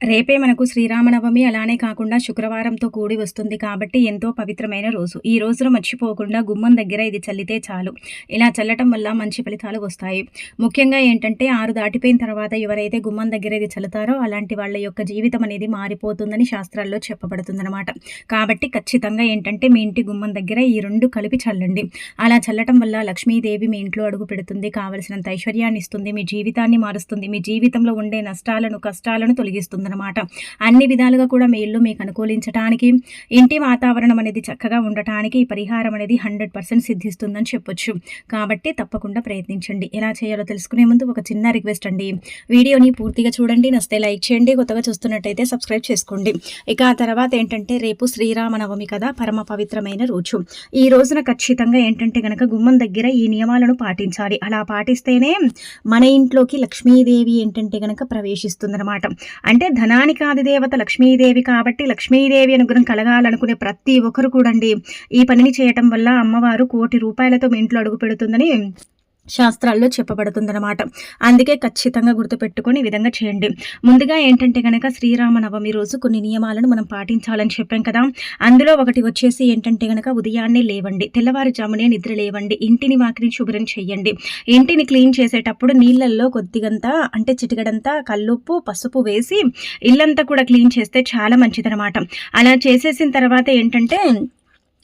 రేపే మనకు శ్రీరామనవమి అలానే కాకుండా శుక్రవారంతో కూడి వస్తుంది కాబట్టి ఎంతో పవిత్రమైన రోజు. ఈ రోజున మర్చిపోకుండా గుమ్మం దగ్గర ఇది చల్లితే చాలు. ఇలా చల్లటం వల్ల మంచి ఫలితాలు వస్తాయి. ముఖ్యంగా ఏంటంటే 6 దాటిపోయిన తర్వాత ఎవరైతే గుమ్మం దగ్గర ఇది చల్లుతారో అలాంటి వాళ్ళ యొక్క జీవితం అనేది మారిపోతుందని శాస్త్రాల్లో చెప్పబడుతుందనమాట. కాబట్టి ఖచ్చితంగా ఏంటంటే మీ ఇంటి గుమ్మం దగ్గర ఈ 2 కలిపి చల్లండి. అలా చల్లటం వల్ల లక్ష్మీదేవి మీ ఇంట్లో అడుగు పెడుతుంది. కావలసినంత ఐశ్వర్యాన్ని ఇస్తుంది. మీ జీవితాన్ని మారుస్తుంది. మీ జీవితంలో ఉండే నష్టాలను, కష్టాలను తొలగిస్తుంది. అన్ని విధాలుగా కూడా మీ ఇల్లు మీకు అనుకూలించడానికి, ఇంటి వాతావరణం అనేది చక్కగా ఉండటానికి ఈ పరిహారం అనేది 100% సిద్ధిస్తుందని చెప్పొచ్చు. కాబట్టి తప్పకుండా ప్రయత్నించండి. ఎలా చేయాలో తెలుసుకునే ముందు ఒక చిన్న రిక్వెస్ట్ అండి. వీడియోని పూర్తిగా చూడండి, నచ్చితే లైక్ చేయండి, కొత్తగా చూస్తున్నట్టయితే సబ్స్క్రైబ్ చేసుకోండి. ఇక ఆ తర్వాత ఏంటంటే రేపు శ్రీరామనవమి కదా, పరమ పవిత్రమైన రోజు. ఈ రోజున ఖచ్చితంగా ఏంటంటే గనక గుమ్మం దగ్గర ఈ నియమాలను పాటించాలి. అలా పాటిస్తేనే మన ఇంట్లోకి లక్ష్మీదేవి ఏంటంటే గనక ప్రవేశిస్తుందన్నమాట. అంటే ధనానికి ఆదిదేవత లక్ష్మీదేవి కాబట్టి లక్ష్మీదేవి అనుగ్రహం కలగాలనుకునే ప్రతి ఒక్కరు కూడండి ఈ పనిని చేయటం వల్ల అమ్మవారు ₹1,00,00,000 మీ ఇంట్లో అడుగు పెడుతుందని శాస్త్రాల్లో చెప్పబడుతుందన్నమాట. అందుకే ఖచ్చితంగా గుర్తుపెట్టుకొని ఈ విధంగా చేయండి. ముందుగా ఏంటంటే కనుక శ్రీరామనవమి రోజు కొన్ని నియమాలను మనం పాటించాలని చెప్పాం కదా. అందులో ఒకటి వచ్చేసి ఏంటంటే కనుక ఉదయాన్నే లేవండి, తెల్లవారుజామునే నిద్ర లేవండి, ఇంటిని వాకిలిని శుభ్రం చేయండి. ఇంటిని క్లీన్ చేసేటప్పుడు నీళ్ళల్లో కొద్దిగంతా అంటే చిటికడంతా కల్లుప్పు, పసుపు వేసి ఇల్లంతా కూడా క్లీన్ చేస్తే చాలా మంచిదనమాట. అలా చేసేసిన తర్వాత ఏంటంటే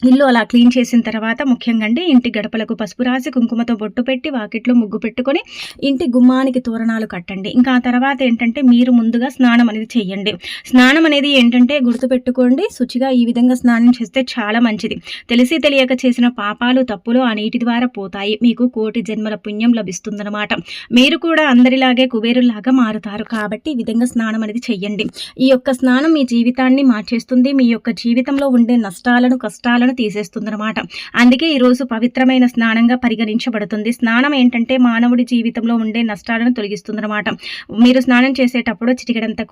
ఇల్లు అలా క్లీన్ చేసిన తర్వాత ముఖ్యంగా అండి ఇంటి గడపలకు పసుపు రాసి కుంకుమతో బొట్టు పెట్టి వాకిట్లో ముగ్గు పెట్టుకొని ఇంటి గుమ్మానికి తోరణాలు కట్టండి. ఇంకా ఆ తర్వాత ఏంటంటే మీరు ముందుగా స్నానం అనేది చేయండి. స్నానం అనేది ఏంటంటే గుర్తుపెట్టుకోండి, శుచిగా ఈ విధంగా స్నానం చేస్తే చాలా మంచిది. తెలిసి తెలియక చేసిన పాపాలు, తప్పులు ఆ నీటి ద్వారా పోతాయి. మీకు 1,00,00,000 జన్మల పుణ్యం లభిస్తుందన్నమాట. మీరు కూడా అందరిలాగే కుబేరులాగా మారుతారు. కాబట్టి ఈ విధంగా స్నానం అనేది చెయ్యండి. ఈ యొక్క స్నానం మీ జీవితాన్ని మార్చేస్తుంది. మీ యొక్క జీవితంలో ఉండే నష్టాలను, కష్టాలను తీసేస్తుందన్నమాట. అందుకే ఈరోజు పవిత్రమైన స్నానంగా పరిగణించబడుతుంది. స్నానం ఏంటంటే మానవుడి జీవితంలో ఉండే నష్టాలను తొలగిస్తుందన్నమాట. మీరు స్నానం చేసేటప్పుడు చిటికెడంత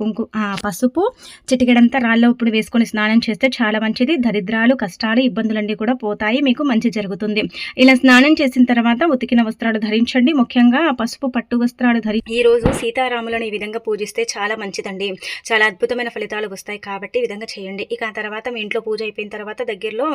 పసుపు, చిటికెడంత రాళ్ళ ఉప్పుని వేసుకొని స్నానం చేస్తే చాలా మంచిది. దరిద్రాలు, కష్టాలు, ఇబ్బందులన్నీ కూడా పోతాయి. మీకు మంచి జరుగుతుంది. ఇలా స్నానం చేసిన తర్వాత ఉతికిన వస్త్రాలు ధరించండి. ముఖ్యంగా పసుపు పట్టు వస్త్రాలు ఈ రోజు సీతారాములను ఈ విధంగా పూజిస్తే చాలా మంచిదండి. చాలా అద్భుతమైన ఫలితాలు వస్తాయి. కాబట్టి ఈ విధంగా చేయండి. ఇక ఆ తర్వాత మీ ఇంట్లో పూజ అయిపోయిన తర్వాత దగ్గరలో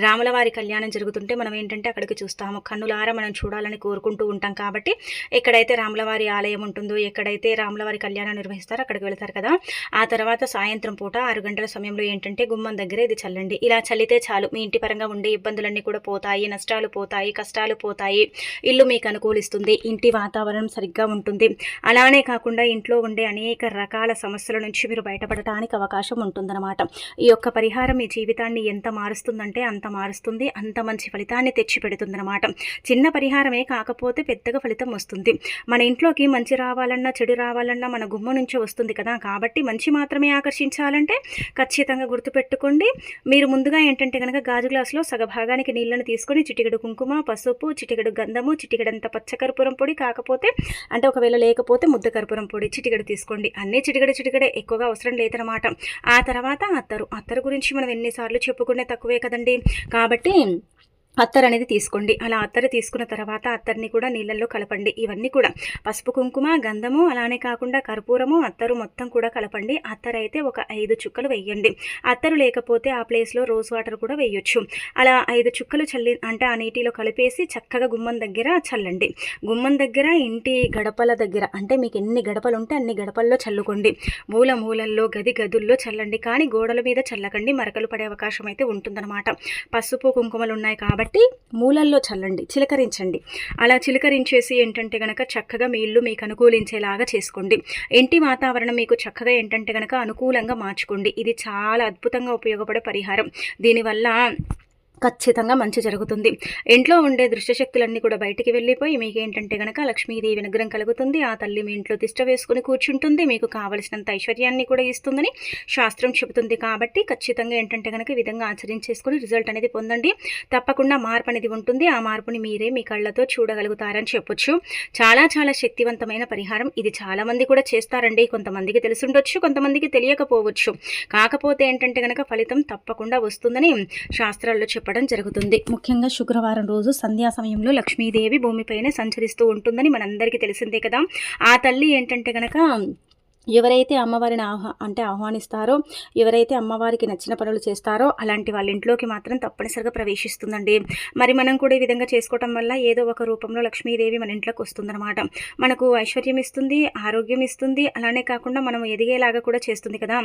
రాముల వారి కళ్యాణం జరుగుతుంటే మనం ఏంటంటే అక్కడికి చూస్తాము. కన్నులారా మనం చూడాలని కోరుకుంటూ ఉంటాం. కాబట్టి ఎక్కడైతే రాములవారి ఆలయం ఉంటుందో, ఎక్కడైతే రాములవారి కళ్యాణం నిర్వహిస్తారో అక్కడికి వెళ్తారు కదా. ఆ తర్వాత సాయంత్రం పూట 6 గంటల సమయంలో ఏంటంటే గుమ్మం దగ్గర ఇది చల్లండి. ఇలా చల్లితే చాలు, మీ ఇంటి పరంగా ఉండే ఇబ్బందులన్నీ కూడా పోతాయి, నష్టాలు పోతాయి, కష్టాలు పోతాయి, ఇల్లు మీకు అనుకూలిస్తుంది, ఇంటి వాతావరణం సరిగ్గా ఉంటుంది. అలానే కాకుండా ఇంట్లో ఉండే అనేక రకాల సమస్యల నుంచి మీరు బయటపడటానికి అవకాశం ఉంటుందన్నమాట. ఈ యొక్క పరిహారం మీ జీవితాన్ని ఎంత మారుస్తుందంటే అంత మారుస్తుంది, అంత మంచి ఫలితాన్ని తెచ్చి పెడుతుందన్నమాట. చిన్న పరిహారమే కాకపోతే పెద్దగా ఫలితం వస్తుంది. మన ఇంట్లోకి మంచి రావాలన్నా, చెడు రావాలన్నా మన గుమ్మ నుంచి వస్తుంది కదా. కాబట్టి మంచి మాత్రమే ఆకర్షించాలంటే ఖచ్చితంగా గుర్తుపెట్టుకోండి. మీరు ముందుగా ఏంటంటే కనుక గాజు గ్లాసులో సగభాగానికి నీళ్లను తీసుకొని చిటికెడు కుంకుమ, పసుపు, చిటికెడు గంధము, చిటికెడంత పచ్చకర్పూరం పొడి, కాకపోతే అంటే ఒకవేళ లేకపోతే ముద్ద కర్పూరం పొడి చిటికెడు తీసుకోండి. అన్నీ చిటికెడే, ఎక్కువగా అవసరం లేదనమాట. ఆ తర్వాత అత్తరు గురించి మనం ఎన్నిసార్లు చెప్పుకునే తక్కువే కదండి. కాబట్టి అత్తరు అనేది తీసుకోండి. అలా అత్తరు తీసుకున్న తర్వాత అత్తర్ని కూడా నీళ్ళల్లో కలపండి. ఇవన్నీ కూడా పసుపు, కుంకుమ, గంధము, అలానే కాకుండా కర్పూరము, అత్తరు మొత్తం కూడా కలపండి. అత్తరు అయితే ఒక 5 చుక్కలు వేయండి. అత్తరు లేకపోతే ఆ ప్లేస్లో రోజ్ వాటర్ కూడా వేయొచ్చు. అలా 5 చుక్కలు చల్లి అంటే ఆ నీటిలో కలిపేసి చక్కగా గుమ్మం దగ్గర చల్లండి. గుమ్మం దగ్గర, ఇంటి గడపల దగ్గర అంటే మీకు ఎన్ని గడపలు ఉంటే అన్ని గడపల్లో చల్లుకోండి. మూలల్లో, గదుల్లో చల్లండి. కానీ గోడల మీద చల్లకండి, మరకలు పడే అవకాశం అయితే ఉంటుందన్నమాట. పసుపు, కుంకుమలు ఉన్నాయి కాబట్టి మూలల్లో చల్లండి, చిలకరించండి. అలా చిలకరించేసి ఏంటంటే గనక చక్కగా మీ ఇల్లు మీకు అనుకూలించేలాగా చేసుకోండి. ఇంటి వాతావరణం మీకు చక్కగా ఏంటంటే గనక అనుకూలంగా మార్చుకోండి. ఇది చాలా అద్భుతంగా ఉపయోగపడే పరిహారం. దీనివల్ల ఖచ్చితంగా మంచి జరుగుతుంది. ఇంట్లో ఉండే దృష్టశక్తులన్నీ కూడా బయటికి వెళ్ళిపోయి మీకేంటంటే గనక లక్ష్మీదేవి అనుగ్రహం కలుగుతుంది. ఆ తల్లి మీ ఇంట్లో తిష్ట వేసుకుని కూర్చుంటుంది. మీకు కావలసినంత ఐశ్వర్యాన్ని కూడా ఇస్తుందని శాస్త్రం చెబుతుంది. కాబట్టి ఖచ్చితంగా ఏంటంటే గనక ఈ విధంగా ఆచరించేసుకుని రిజల్ట్ అనేది పొందండి. తప్పకుండా మార్పు అనేది ఉంటుంది. ఆ మార్పుని మీరే మీ కళ్ళతో చూడగలుగుతారని చెప్పొచ్చు. చాలా చాలా శక్తివంతమైన పరిహారం. ఇది చాలా మంది కూడా చేస్తారండి. కొంతమందికి తెలిసుండొచ్చు, కొంతమందికి తెలియకపోవచ్చు. కాకపోతే ఏంటంటే గనక ఫలితం తప్పకుండా వస్తుందని శాస్త్రాల్లో చెప్పడం జరుగుతుంది. ముఖ్యంగా శుక్రవారం రోజు సంధ్యా సమయంలో లక్ష్మీదేవి భూమిపైనే సంచరిస్తూ ఉంటుందని మనందరికీ తెలిసిందే కదా. ఆ తల్లి ఏంటంటే గనక ఎవరైతే అమ్మవారిని ఆహ్వానిస్తారో, ఎవరైతే అమ్మవారికి నచ్చిన పనులు చేస్తారో అలాంటి వాళ్ళ ఇంట్లోకి మాత్రం తప్పనిసరిగా ప్రవేశిస్తుందండి. మరి మనం కూడా ఈ విధంగా చేసుకోవటం వల్ల ఏదో ఒక రూపంలో లక్ష్మీదేవి మన ఇంట్లోకి వస్తుందనమాట. మనకు ఐశ్వర్యం ఇస్తుంది, ఆరోగ్యం ఇస్తుంది, అలానే కాకుండా మనం ఎదిగేలాగా కూడా చేస్తుంది కదా.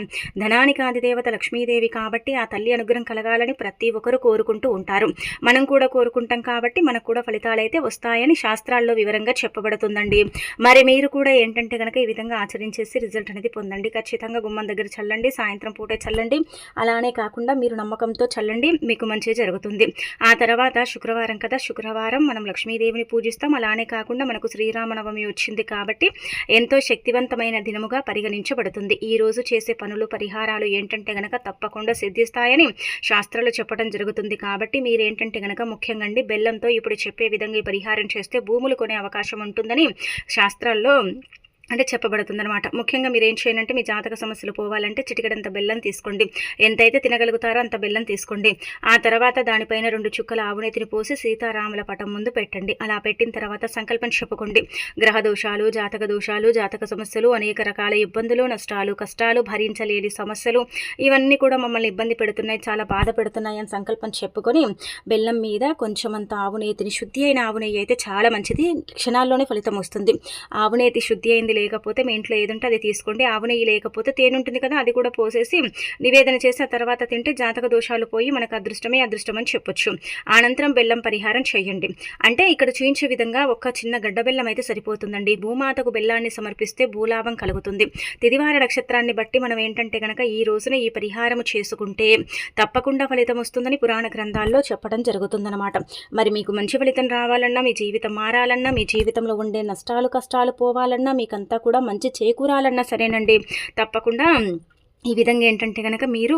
ధనానికి ఆదిదేవత లక్ష్మీదేవి కాబట్టి ఆ తల్లి అనుగ్రహం కలగాలని ప్రతి ఒక్కరు కోరుకుంటూ ఉంటారు. మనం కూడా కోరుకుంటాం కాబట్టి మనకు కూడా ఫలితాలైతే వస్తాయని శాస్త్రాల్లో వివరంగా చెప్పబడుతుందండి. మరి మీరు కూడా ఏంటంటే గనక ఈ విధంగా ఆచరించేసి రిజల్ట్ అనేది పొందండి. ఖచ్చితంగా గుమ్మం దగ్గర చల్లండి, సాయంత్రం పూటే చల్లండి. అలానే కాకుండా మీరు నమ్మకంతో చల్లండి, మీకు మంచి జరుగుతుంది. ఆ తర్వాత శుక్రవారం కదా, శుక్రవారం మనం లక్ష్మీదేవిని పూజిస్తాం. అలానే కాకుండా మనకు శ్రీరామనవమి వచ్చింది కాబట్టి ఎంతో శక్తివంతమైన దినముగా పరిగణించబడుతుంది. ఈ రోజు చేసే పనులు పరిహారాలు ఏంటంటే గనక తప్పకుండా సిద్ధిస్తాయని శాస్త్రాలు చెప్పడం జరుగుతుంది. కాబట్టి మీరేంటంటే గనక ముఖ్యంగా బెల్లంతో ఇప్పుడు చెప్పే విధంగా ఈ పరిహారం చేస్తే భూములు కొనే అవకాశం ఉంటుందని శాస్త్రాల్లో అంటే చెప్పబడుతుందనమాట. ముఖ్యంగా మీరు ఏం చేయాలంటే మీ జాతక సమస్యలు పోవాలంటే చిటికెడంత బెల్లం తీసుకోండి. ఎంతైతే తినగలుగుతారో అంత బెల్లం తీసుకోండి. ఆ తర్వాత దానిపైన 2 చుక్కల ఆవునేతిని పోసి సీతారాముల పటం ముందు పెట్టండి. అలా పెట్టిన తర్వాత సంకల్పం చెప్పుకోండి. గ్రహ దోషాలు, జాతక సమస్యలు, అనేక రకాల ఇబ్బందులు, నష్టాలు, కష్టాలు, భరించలేని సమస్యలు ఇవన్నీ కూడా మమ్మల్ని ఇబ్బంది పెడుతున్నాయి, చాలా బాధ పెడుతున్నాయి అని సంకల్పం చెప్పుకొని బెల్లం మీద కొంచెమంత ఆవునేతిని, శుద్ధి అయిన ఆవునేయి అయితే చాలా మంచిది, క్షణాల్లోనే ఫలితం వస్తుంది. ఆవునేతి శుద్ధి అయింది లేకపోతే మీ ఇంట్లో ఏదుంటే అది తీసుకోండి. ఆవు నెయ్యి లేకపోతే తేనె ఉంటుంది కదా, అది కూడా పోసేసి నివేదన చేసి ఆ తర్వాత తింటే జాతక దోషాలు పోయి మనకు అదృష్టమే అదృష్టం అని చెప్పొచ్చు. అనంతరం బెల్లం పరిహారం చేయండి. అంటే ఇక్కడ చూయించే విధంగా ఒక చిన్న గడ్డ బెల్లం అయితే సరిపోతుందండి. భూమాతకు బెల్లాన్ని సమర్పిస్తే భూలాభం కలుగుతుంది. తిదివార నక్షత్రాన్ని బట్టి మనం ఏంటంటే గనక ఈ రోజున ఈ పరిహారం చేసుకుంటే తప్పకుండా ఫలితం వస్తుందని పురాణ గ్రంథాల్లో చెప్పడం జరుగుతుందన్నమాట. మరి మీకు మంచి ఫలితం రావాలన్నా, మీ జీవితం మారాలన్నా, మీ జీవితంలో ఉండే నష్టాలు కష్టాలు పోవాలన్నా, మీకంతా కూడా మంచి చేకూరాలన్నా సరేనండి, తప్పకుండా ఈ విధంగా ఏంటంటే కనుక మీరు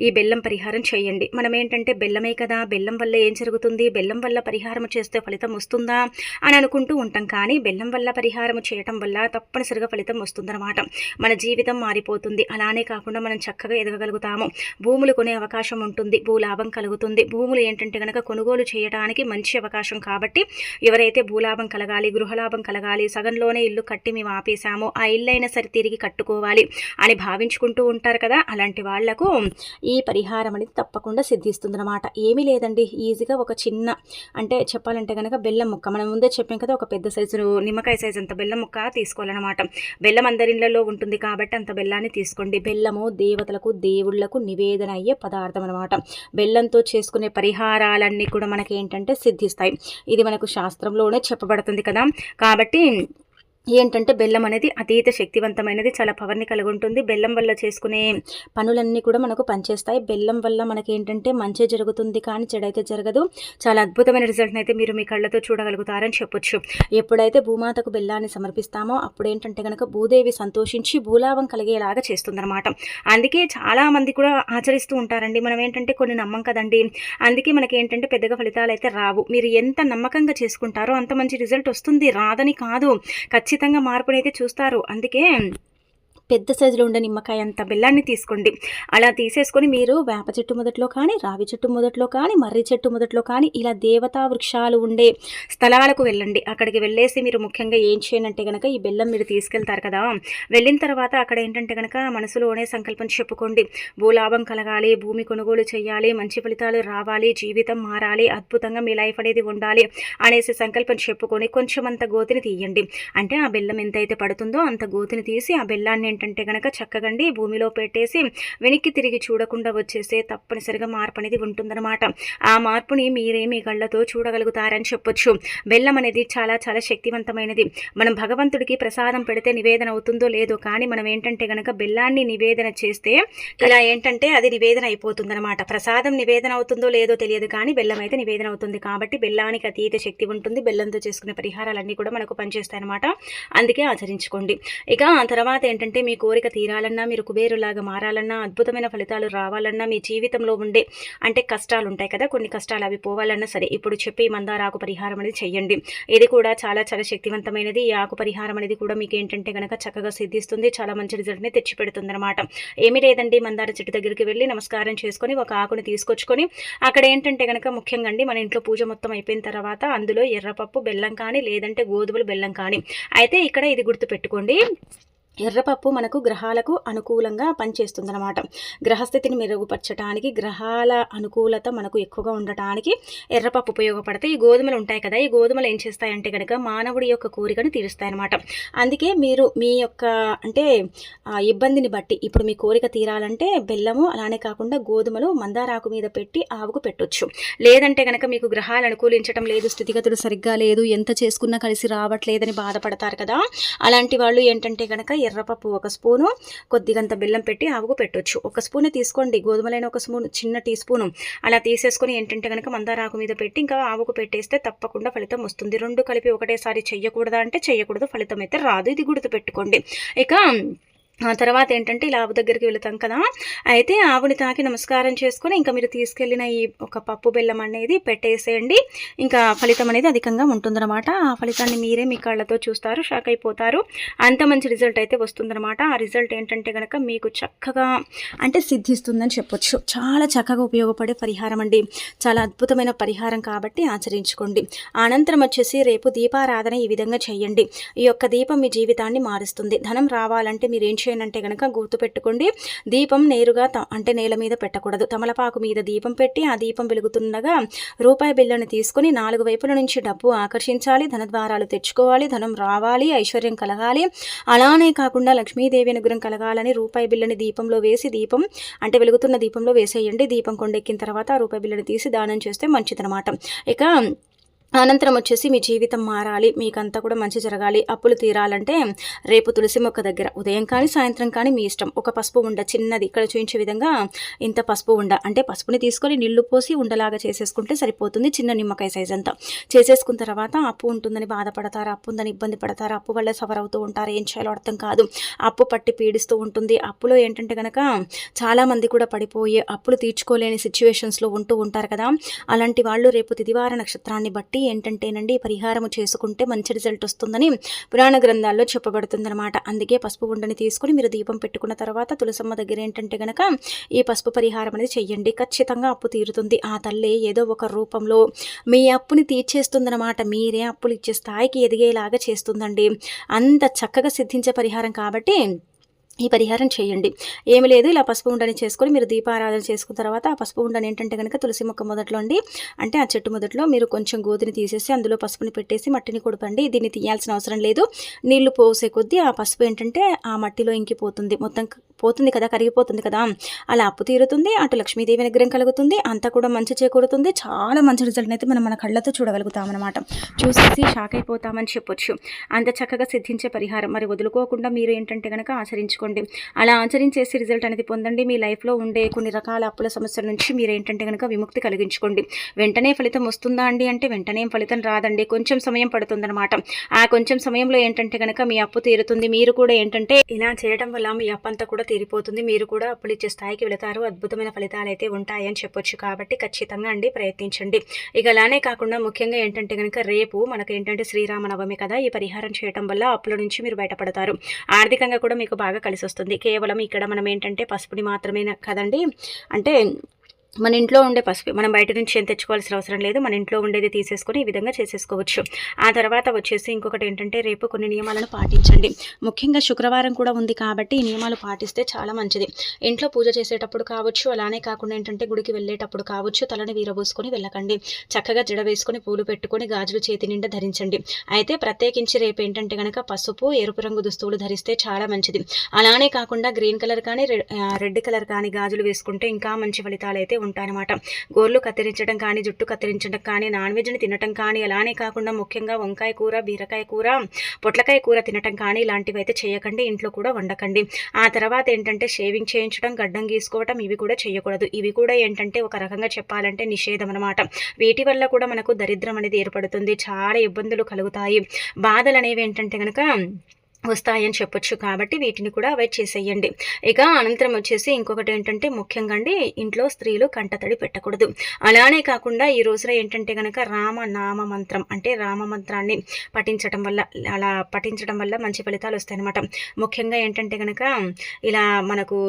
ఈ బెల్లం పరిహారం చేయండి. మనం ఏంటంటే బెల్లమే కదా, బెల్లం వల్ల ఏం జరుగుతుంది, బెల్లం వల్ల పరిహారం చేస్తే ఫలితం వస్తుందా అని అనుకుంటూ ఉంటాం. కానీ బెల్లం వల్ల పరిహారం చేయటం వల్ల తప్పనిసరిగా ఫలితం వస్తుందన్నమాట. మన జీవితం మారిపోతుంది. అలానే కాకుండా మనం చక్కగా ఎదగగలుగుతాము, భూములు కొనే అవకాశం ఉంటుంది, భూలాభం కలుగుతుంది. భూములు ఏంటంటే కనుక కొనుగోలు చేయడానికి మంచి అవకాశం కాబట్టి ఎవరైతే భూలాభం కలగాలి, గృహలాభం కలగాలి, సగంలోనే ఇల్లు కట్టి మేము ఆపేసాము, ఆ ఇల్లు అయినా సరే తిరిగి కట్టుకోవాలి అని భావించుకుంటూ ఉంటారు కదా, అలాంటి వాళ్లకు ఈ పరిహారం అనేది తప్పకుండా సిద్ధిస్తుందన్నమాట. ఏమీ లేదండి, ఈజీగా ఒక చిన్న అంటే చెప్పాలంటే కనుక బెల్లం ముక్క, మనం ముందే చెప్పాం కదా, ఒక పెద్ద సైజు నిమ్మకాయ సైజు అంత బెల్లం ముక్క తీసుకోవాలన్నమాట. బెల్లం అందరిళ్ళలో ఉంటుంది కాబట్టి అంత బెల్లాన్ని తీసుకోండి. బెల్లము దేవతలకు దేవుళ్లకు నివేదన అయ్యే పదార్థం అనమాట. బెల్లంతో చేసుకునే పరిహారాలన్నీ కూడా మనకి ఏంటంటే సిద్ధిస్తాయి. ఇది మనకు శాస్త్రంలోనే చెప్పబడుతుంది కదా. కాబట్టి ఏంటంటే బెల్లం అనేది అతీత శక్తివంతమైనది, చాలా పవర్ని కలిగి ఉంటుంది. బెల్లం వల్ల చేసుకునే పనులన్నీ కూడా మనకు పనిచేస్తాయి. బెల్లం వల్ల మనకి ఏంటంటే మంచి జరుగుతుంది కానీ చెడైతే జరగదు. చాలా అద్భుతమైన రిజల్ట్ని అయితే మీరు మీ కళ్ళతో చూడగలుగుతారని చెప్పొచ్చు. ఎప్పుడైతే భూమాతకు బెల్లాన్ని సమర్పిస్తామో అప్పుడు ఏంటంటే కనుక భూదేవి సంతోషించి భూలాభం కలిగేలాగా చేస్తుందన్నమాట. అందుకే చాలా మంది కూడా ఆచరిస్తూ ఉంటారండి. మనం ఏంటంటే కొన్ని నమ్మం కదండి, అందుకే మనకి ఏంటంటే పెద్దగా ఫలితాలు అయితే రావు. మీరు ఎంత నమ్మకంగా చేసుకుంటారో అంత మంచి రిజల్ట్ వస్తుంది, రాదని కాదు, ఖచ్చితంగా మార్పునైతే చూస్తారు. అందుకే పెద్ద సైజులో ఉండే నిమ్మకాయ అంత బెల్లాన్ని తీసుకోండి. అలా తీసేసుకొని మీరు వేప చెట్టు మొదట్లో కానీ, రావి చెట్టు మొదట్లో కానీ, మర్రి చెట్టు మొదట్లో కానీ ఇలా దేవతా వృక్షాలు ఉండే స్థలాలకు వెళ్ళండి. అక్కడికి వెళ్ళేసి మీరు ముఖ్యంగా ఏం చేయనంటే కనుక ఈ బెల్లం మీరు తీసుకెళ్తారు కదా, వెళ్ళిన తర్వాత అక్కడ ఏంటంటే కనుక మనసులోనే సంకల్పం చెప్పుకోండి. భూలాభం కలగాలి, భూమి కొనుగోలు చేయాలి, మంచి ఫలితాలు రావాలి, జీవితం మారాలి, అద్భుతంగా మీ లైఫ్ అనేది ఉండాలి అనేసి సంకల్పం చెప్పుకొని కొంచెం అంత గోతిని తీయండి. అంటే ఆ బెల్లం ఎంతైతే పడుతుందో అంత గోతిని తీసి ఆ బెల్లాన్ని ఏంటంటే కనుక చక్కగండి భూమిలో పెట్టేసి వెనక్కి తిరిగి చూడకుండా వచ్చేస్తే తప్పనిసరిగా మార్పు అనేది ఉంటుందన్నమాట. ఆ మార్పుని మీరే మీ కళ్ళతో చూడగలుగుతారని చెప్పొచ్చు. బెల్లం అనేది చాలా చాలా శక్తివంతమైనది. మనం భగవంతుడికి ప్రసాదం పెడితే నివేదన అవుతుందో లేదో, కానీ మనం ఏంటంటే కనుక బెల్లాన్ని నివేదన చేస్తే ఇలా ఏంటంటే అది నివేదన అయిపోతుందన్నమాట. ప్రసాదం నివేదన అవుతుందో లేదో తెలియదు, కానీ బెల్లం అయితే నివేదన అవుతుంది. కాబట్టి బెల్లానికి అతీత శక్తి ఉంటుంది. బెల్లంతో చేసుకునే పరిహారాలన్నీ కూడా మనకు పనిచేస్తాయి అన్నమాట. అందుకే ఆచరించుకోండి. ఇక ఆ తర్వాత ఏంటంటే మీ కోరిక తీరాలన్నా, మీరు కుబేరులాగా మారాలన్నా, అద్భుతమైన ఫలితాలు రావాలన్నా, మీ జీవితంలో ఉండే అంటే కష్టాలు ఉంటాయి కదా, కొన్ని కష్టాలు అవి పోవాలన్నా సరే ఇప్పుడు చెప్పి మందార ఆకు పరిహారం అనేది చెయ్యండి. ఇది కూడా చాలా చాలా శక్తివంతమైనది. ఈ ఆకు పరిహారం అనేది కూడా మీకు ఏంటంటే కనుక చక్కగా సిద్ధిస్తుంది, చాలా మంచి రిజల్ట్ని తెచ్చిపెడుతుంది అనమాట. ఏమీ లేదండి, మందార చెట్టు దగ్గరికి వెళ్ళి నమస్కారం చేసుకొని ఒక ఆకుని తీసుకొచ్చుకొని అక్కడ ఏంటంటే కనుక ముఖ్యంగా అండి మన ఇంట్లో పూజ మొత్తం అయిపోయిన తర్వాత అందులో ఎర్రపప్పు బెల్లం కానీ లేదంటే గోధుమలు బెల్లం కానీ, అయితే ఇక్కడ ఇది గుర్తుపెట్టుకోండి, ఎర్రపప్పు మనకు గ్రహాలకు అనుకూలంగా పనిచేస్తుందనమాట. గ్రహస్థితిని మెరుగుపరచటానికి, గ్రహాల అనుకూలత మనకు ఎక్కువగా ఉండటానికి ఎర్రపప్పు ఉపయోగపడతాయి. ఈ గోధుమలు ఉంటాయి కదా, ఈ గోధుమలు ఏం చేస్తాయంటే గనక మానవుడి యొక్క కోరికను తీరుస్తాయన్నమాట. అందుకే మీరు మీ యొక్క అంటే ఇబ్బందిని బట్టి ఇప్పుడు మీ కోరిక తీరాలంటే బెల్లము, అలానే కాకుండా గోధుమలు మందారాకు మీద పెట్టి ఆవుకు పెట్టొచ్చు. లేదంటే గనక మీకు గ్రహాలు అనుకూలించటం లేదు, స్థితిగతులు సరిగ్గా లేదు, ఎంత చేసుకున్నా కలిసి రావట్లేదని బాధపడతారు కదా, అలాంటి వాళ్ళు ఏంటంటే గనక ఎర్రపప్పు 1 స్పూను, కొద్దిగంత బెల్లం పెట్టి ఆవుకు పెట్టొచ్చు. 1 స్పూనే తీసుకోండి, గోధుమలైన 1 స్పూన్, చిన్న టీ స్పూను అలా తీసేసుకొని ఏంటంటే కనుక మందారాకు మీద పెట్టి ఇంకా ఆవుకు పెట్టేస్తే తప్పకుండా ఫలితం వస్తుంది. 2 కలిపి ఒకటేసారి చెయ్యకూడదా అంటే చెయ్యకూడదు, ఫలితం అయితే రాదు. ఇది గుర్తుపెట్టుకోండి. ఇక ఆ తర్వాత ఏంటంటే ఇలా ఆవు దగ్గరికి వెళుతాం కదా, అయితే ఆవుని తాకి నమస్కారం చేసుకొని ఇంకా మీరు తీసుకెళ్ళిన ఈ ఒక పప్పు బెల్లం అనేది పెట్టేసేయండి. ఇంకా ఫలితం అనేది అధికంగా ఉంటుందన్నమాట. ఆ ఫలితాన్ని మీరే మీ కళ్ళతో చూస్తారు, షాక్ అయిపోతారు. అంత మంచి రిజల్ట్ అయితే వస్తుందన్నమాట. ఆ రిజల్ట్ ఏంటంటే కనుక మీకు చక్కగా అంటే సిద్ధిస్తుందని చెప్పొచ్చు. చాలా చక్కగా ఉపయోగపడే పరిహారం అండి, చాలా అద్భుతమైన పరిహారం కాబట్టి ఆచరించుకోండి. అనంతరం వచ్చేసి రేపు దీపారాధన ఈ విధంగా చేయండి. ఈ యొక్క దీపం మీ జీవితాన్ని మారుస్తుంది. ధనం రావాలంటే మీరు ఏం అంటే గనక గుర్తుపెట్టుకోండి, దీపం నేరుగా అంటే నేల మీద పెట్టకూడదు. తమలపాకు మీద దీపం పెట్టి ఆ దీపం వెలుగుతుండగా రూపాయి బిళ్ళను తీసుకొని 4 వైపుల నుంచి డబ్బు ఆకర్షించాలి, ధనద్వారాలు తెచ్చుకోవాలి, ధనం రావాలి, ఐశ్వర్యం కలగాలి. అలానే కాకుండా లక్ష్మీదేవి అనుగ్రహం కలగాలని రూపాయి బిళ్ళని దీపంలో వేసి, దీపం అంటే వెలుగుతున్న దీపంలో వేసేయండి. దీపం కొండెక్కిన తర్వాత ఆ రూపాయి బిళ్ళని తీసి దానం చేస్తే మంచిదనమాట. ఇక అనంతరం వచ్చేసి మీ జీవితం మారాలి, మీకంతా కూడా మంచి జరగాలి, అప్పులు తీరాలంటే రేపు తులసి మొక్క దగ్గర ఉదయం కానీ సాయంత్రం కానీ మీ ఇష్టం ఒక పసుపు ఉండ చిన్నది ఇక్కడ చూపించే విధంగా ఇంత పసుపు ఉండ అంటే పసుపుని తీసుకొని నీళ్లు పోసి ఉండలాగా చేసేసుకుంటే సరిపోతుంది. చిన్న నిమ్మకాయ సైజ్ అంతా చేసేసుకున్న తర్వాత అప్పు ఉంటుందని బాధపడతారు, అప్పు ఉందని ఇబ్బంది పడతారు, అప్పు వల్ల సఫర్ అవుతూ ఉంటారు, ఏం చేయాలో అర్థం కాదు, అప్పు పట్టి పీడిస్తూ ఉంటుంది. అప్పులో ఏంటంటే కనుక చాలామంది కూడా పడిపోయి అప్పులు తీర్చుకోలేని సిచ్యువేషన్స్లో ఉంటూ ఉంటారు కదా, అలాంటి వాళ్ళు రేపు తిదివార నక్షత్రాన్ని బట్టి ఏంటంటేనండి పరిహారం చేసుకుంటే మంచి రిజల్ట్ వస్తుందని పురాణ గ్రంథాల్లో చెప్పబడుతుందన్నమాట. అందుకే పసుపు ఉండని తీసుకొని మీరు దీపం పెట్టుకున్న తర్వాత తులసమ్మ దగ్గర ఏంటంటే గనక ఈ పసుపు పరిహారం అనేది చెయ్యండి. ఖచ్చితంగా అప్పు తీరుతుంది. ఆ తల్లి ఏదో ఒక రూపంలో మీ అప్పుని తీర్చేస్తుందన్నమాట. మీరే అప్పులు ఇచ్చే స్థాయికి ఎదిగేలాగా చేస్తుందండి. అంత చక్కగా సిద్ధించే పరిహారం కాబట్టి ఈ పరిహారం చేయండి. ఏమి లేదు, ఇలా పసుపు ఉండని చేసుకొని మీరు దీపారాధన చేసుకున్న తర్వాత ఆ పసుపు ఉండని ఏంటంటే కనుక తులసి మొక్క మొదట్లో అండి అంటే ఆ చెట్టు మొదట్లో మీరు కొంచెం గోధుని తీసేసి అందులో పసుపుని పెట్టేసి మట్టిని కొడపండి. దీన్ని తీయాల్సిన అవసరం లేదు. నీళ్లు పోసే కొద్దీ ఆ పసుపు ఏంటంటే ఆ మట్టిలో ఇంకిపోతుంది, మొత్తం పోతుంది కదా, కరిగిపోతుంది కదా, అలా అప్పు తీరుతుంది, అటు లక్ష్మీదేవి అనుగ్రహం కలుగుతుంది, అంతా కూడా మంచి చేకూరుతుంది. చాలా మంచి రిజల్ట్ అయితే మనం మన కళ్ళతో చూడగలుగుతాం అనమాట. చూసేసి షాక్ అయిపోతామని చెప్పొచ్చు. అంత చక్కగా సిద్ధించే పరిహారం మరి వదులుకోకుండా మీరు ఏంటంటే కనుక ఆచరించుకోండి. అలా ఆచరించేసి రిజల్ట్ అనేది పొందండి. మీ లైఫ్లో ఉండే కొన్ని రకాల అప్పుల సమస్యల నుంచి మీరు ఏంటంటే కనుక విముక్తి కలిగించుకోండి. వెంటనే ఫలితం వస్తుందా అండి అంటే వెంటనే ఫలితం రాదండి, కొంచెం సమయం పడుతుందన్నమాట. ఆ కొంచెం సమయంలో ఏంటంటే కనుక మీ అప్పు తీరుతుంది. మీరు కూడా ఏంటంటే ఇలా చేయడం వల్ల మీ అప్పు అంతా కూడా తీరిపోతుంది. మీరు కూడా అప్పులు ఇచ్చే స్థాయికి వెళతారు. అద్భుతమైన ఫలితాలు అయితే ఉంటాయని చెప్పొచ్చు. కాబట్టి ఖచ్చితంగా అండి ప్రయత్నించండి. ఇక అలానే కాకుండా ముఖ్యంగా ఏంటంటే కనుక రేపు మనకు ఏంటంటే శ్రీరామనవమి కదా, ఈ పరిహారం చేయడం వల్ల అప్పుల నుంచి మీరు బయటపడతారు. ఆర్థికంగా కూడా మీకు బాగా కలిసి వస్తుంది. కేవలం ఇక్కడ మనం ఏంటంటే పసుపుని మాత్రమే కదండి అంటే మన ఇంట్లో ఉండే పసుపు, మనం బయట నుంచి ఏం తెచ్చుకోవాల్సిన అవసరం లేదు. మన ఇంట్లో ఉండేది తీసేసుకొని ఈ విధంగా చేసేసుకోవచ్చు. ఆ తర్వాత వచ్చేసి ఇంకొకటి ఏంటంటే రేపు కొన్ని నియమాలను పాటించండి. ముఖ్యంగా శుక్రవారం కూడా ఉంది కాబట్టి ఈ నియమాలు పాటిస్తే చాలా మంచిది. ఇంట్లో పూజ చేసేటప్పుడు కావచ్చు, అలానే కాకుండా ఏంటంటే గుడికి వెళ్ళేటప్పుడు కావచ్చు, తలని వీరబోసుకొని వెళ్ళకండి. చక్కగా జడ వేసుకొని పూలు పెట్టుకొని గాజులు చేతి నిండా ధరించండి. అయితే ప్రత్యేకించి రేపు ఏంటంటే కనుక పసుపు ఎరుపు రంగు దుస్తువులు ధరిస్తే చాలా మంచిది. అలానే కాకుండా గ్రీన్ కలర్ కానీ రెడ్ కలర్ కానీ గాజులు వేసుకుంటే ఇంకా మంచి ఫలితాలు అయితే ఉంటాయన్నమాట. గోర్లు కత్తిరించడం కానీ, జుట్టు కత్తిరించడం కానీ, నాన్ వెజ్ని తినటం కానీ, అలానే కాకుండా ముఖ్యంగా వంకాయ కూర, బీరకాయ కూర, పొట్లకాయ కూర తినటం కానీ ఇలాంటివి అయితే చేయకండి. ఇంట్లో కూడా వండకండి. ఆ తర్వాత ఏంటంటే షేవింగ్ చేయించడం, గడ్డం గీసుకోవటం ఇవి కూడా చేయకూడదు. ఇవి కూడా ఏంటంటే ఒక రకంగా చెప్పాలంటే నిషేధం అనమాట. వీటి వల్ల కూడా మనకు దరిద్రం అనేది ఏర్పడుతుంది. చాలా ఇబ్బందులు కలుగుతాయి. బాధలు అనేవి ఏంటంటే కనుక వస్తాయని చెప్పొచ్చు. కాబట్టి వీటిని కూడా అవాయిడ్ చేసేయండి. ఇక అనంతరం వచ్చేసి ఇంకొకటి ఏంటంటే ముఖ్యంగా అండి ఇంట్లో స్త్రీలు కంటతడి పెట్టకూడదు. అలానే కాకుండా ఈ రోజున ఏంటంటే కనుక రామనామ మంత్రం అంటే రామ మంత్రాన్ని పఠించడం వల్ల మంచి ఫలితాలు వస్తాయన్నమాట. ముఖ్యంగా ఏంటంటే కనుక ఇలా మనకు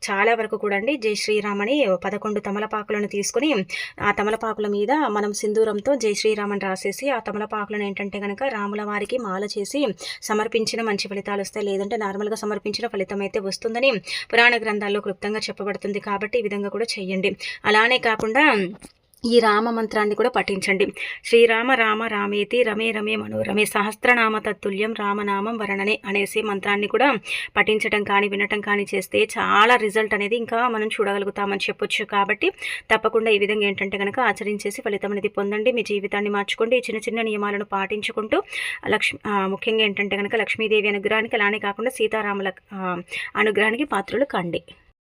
చాలా వరకు కూడా అండి జై శ్రీరామ్ అని 11 తమలపాకులను తీసుకొని ఆ తమలపాకుల మీద మనం సింధూరంతో జై శ్రీరామ్ అని రాసేసి ఆ తమలపాకులను ఏంటంటే గనక రాముల వారికి మాల చేసి సమర్పించిన మంచి ఫలితాలు వస్తాయి. లేదంటే నార్మల్గా సమర్పించిన ఫలితం అయితే వస్తుందని పురాణ గ్రంథాల్లో క్లుప్తంగా చెప్పబడుతుంది. కాబట్టి ఈ విధంగా కూడా చేయండి. అలానే కాకుండా ఈ రామ మంత్రాన్ని కూడా పఠించండి. శ్రీరామ రామ రామేతి రమే రమే మనోరమే సహస్రనామ తత్తుల్యం రామనామం వర్ణనే అనేసి మంత్రాన్ని కూడా పఠించడం కానీ వినటం కానీ చేస్తే చాలా రిజల్ట్ అనేది ఇంకా మనం చూడగలుగుతామని చెప్పొచ్చు. కాబట్టి తప్పకుండా ఈ విధంగా ఏంటంటే కనుక ఆచరించేసి ఫలితం అనేది పొందండి. మీ జీవితాన్ని మార్చుకోండి. చిన్న చిన్న నియమాలను పాటించుకుంటూ ముఖ్యంగా ఏంటంటే కనుక లక్ష్మీదేవి అనుగ్రహానికి అలానే కాకుండా సీతారాముల అనుగ్రహానికి పాత్రలు కండి.